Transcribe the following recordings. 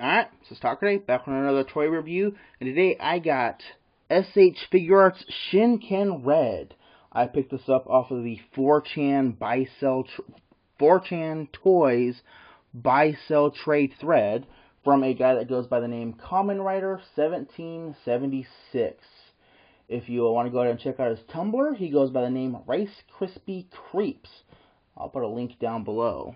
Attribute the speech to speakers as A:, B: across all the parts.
A: Alright, so Talk today, back with another toy review, and today I got SH Figure Arts Shinken Red. I picked this up off of the 4chan Toys Buy Sell Trade thread from a guy that goes by the name Kamen Rider 1776. If you want to go ahead and check out his Tumblr, he goes by the name ricetrippycreeps. I'll put a link down below.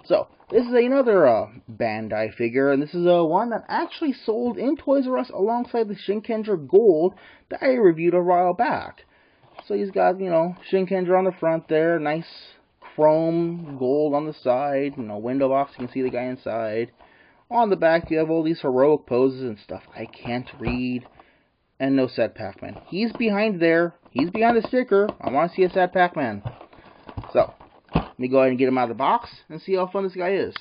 A: So, this is another Bandai figure, and this is one that actually sold in Toys R Us alongside the Shinkenger Gold that I reviewed a while back. So he's got, Shinkenger on the front there, nice chrome gold on the side, window box, you can see the guy inside. On the back, you have all these heroic poses and stuff I can't read, and no Sad Pac-Man. He's behind there, he's behind the sticker, I want to see a Sad Pac-Man. So, let me go ahead and get him out of the box and see how fun this guy is.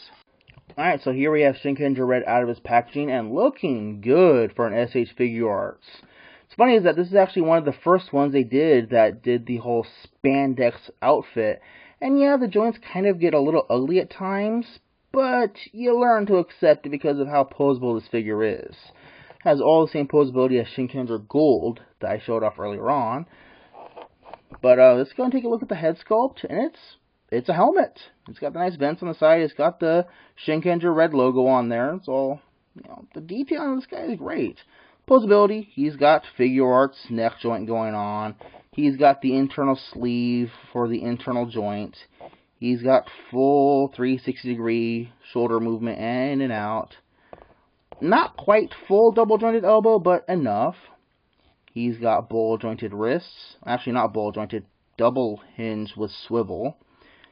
A: Alright, so here we have Shinkenger Red out of his packaging and looking good for an SH Figure Arts. What's funny is that this is actually one of the first ones they did that did the whole spandex outfit. And yeah, the joints kind of get a little ugly at times, but you learn to accept it because of how posable this figure is. It has all the same posability as Shinkenger Gold that I showed off earlier on. But let's go and take a look at the head sculpt, and it's a helmet. It's got the nice vents on the side. It's got the Shinkenger Red logo on there. It's all, the detail on this guy is great. Posability, he's got Figure Arts neck joint going on. He's got the internal sleeve for the internal joint. He's got full 360-degree shoulder movement in and out. Not quite full double-jointed elbow, but enough. He's got bowl-jointed wrists. Actually, not bowl-jointed, double hinge with swivel.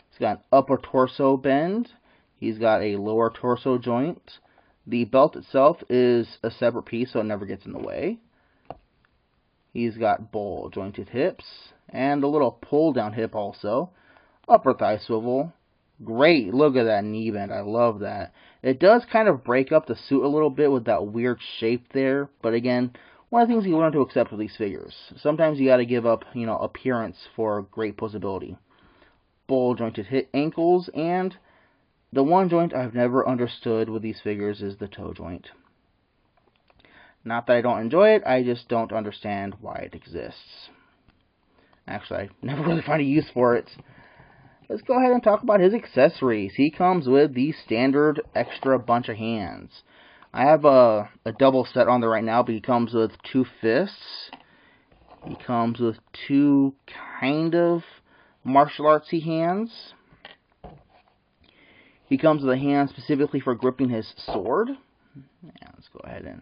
A: He's got an upper torso bend. He's got a lower torso joint. The belt itself is a separate piece, so it never gets in the way. He's got bowl-jointed hips and a little pull-down hip also. Upper thigh swivel. Great, look at that knee bend. I love that. It does kind of break up the suit a little bit with that weird shape there, but again, one of the things you learn to accept with these figures. Sometimes you got to give up, appearance for great posability. Bowl-jointed hip ankles, and the one joint I've never understood with these figures is the toe joint. Not that I don't enjoy it, I just don't understand why it exists. Actually, I never really find a use for it. Let's go ahead and talk about his accessories. He comes with the standard extra bunch of hands. I have a double set on there right now, but he comes with 2 fists. He comes with 2 kind of martial artsy hands. He comes with a hand specifically for gripping his sword. Yeah, let's go ahead and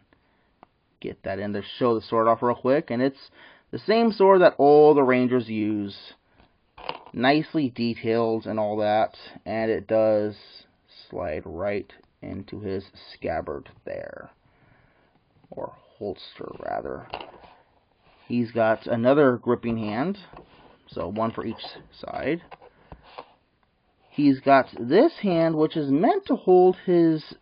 A: get that in there, show the sword off real quick. And it's the same sword that all the Rangers use. Nicely detailed and all that. And it does slide right into his scabbard there. Or holster, rather. He's got another gripping hand. So one for each side. He's got this hand, which is meant to hold his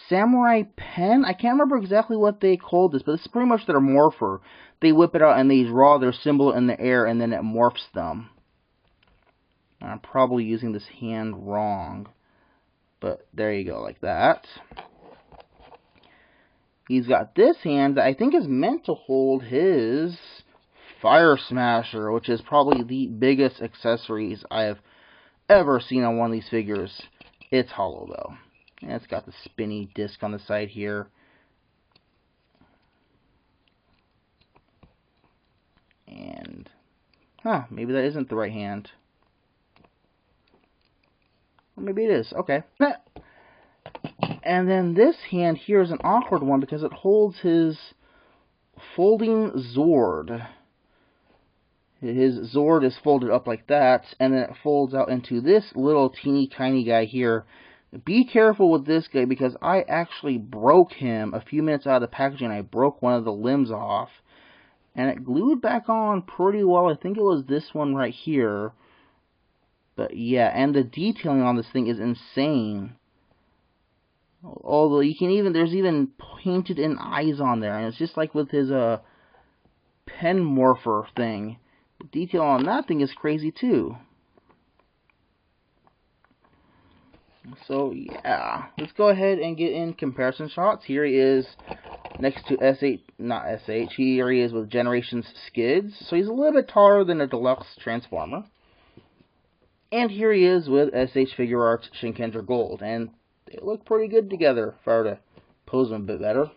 A: samurai pen. I can't remember exactly what they called this, but this is pretty much their morpher. They whip it out and they draw their symbol in the air and then it morphs them. I'm probably using this hand wrong, but there you go, like that. He's got this hand that I think is meant to hold his Fire Smasher, which is probably the biggest accessories I have ever seen on one of these figures. It's hollow though. And it's got the spinny disc on the side here. And maybe that isn't the right hand. Or maybe it is. Okay. And then this hand here is an awkward one because it holds his folding Zord. His Zord is folded up like that, and then it folds out into this little teeny tiny guy here. Be careful with this guy because I actually broke him a few minutes out of the packaging. I broke one of the limbs off, and it glued back on pretty well. I think it was this one right here. But yeah, and the detailing on this thing is insane. Although you can there's even painted in eyes on there, and it's just like with his pen morpher thing. The detail on that thing is crazy too. So yeah, let's go ahead and get in comparison shots. Here he is next to SH, not SH, here he is with Generations Skids. So he's a little bit taller than a deluxe Transformer. And here he is with SH Figure Arts Shinkenger Gold. And they look pretty good together if I were to pose them a bit better.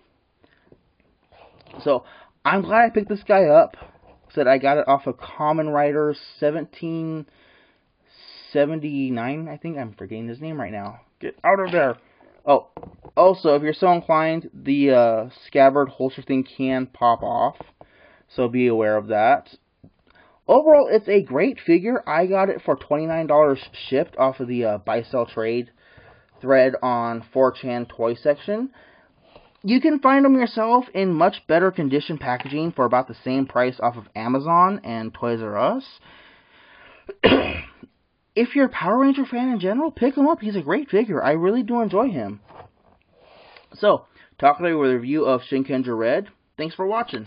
A: So I'm glad I picked this guy up. Said I got it off of Kamen Rider 1779, I think. I'm forgetting his name right now. Get out of there. Oh, also, if you're so inclined, the scabbard holster thing can pop off. So be aware of that. Overall, it's a great figure. I got it for $29 shipped off of the buy sell trade thread on 4chan toy section. You can find them yourself in much better condition packaging for about the same price off of Amazon and Toys R Us. If you're a Power Ranger fan in general, pick him up. He's a great figure. I really do enjoy him. So, talking about a review of Shinkenger Red. Thanks for watching.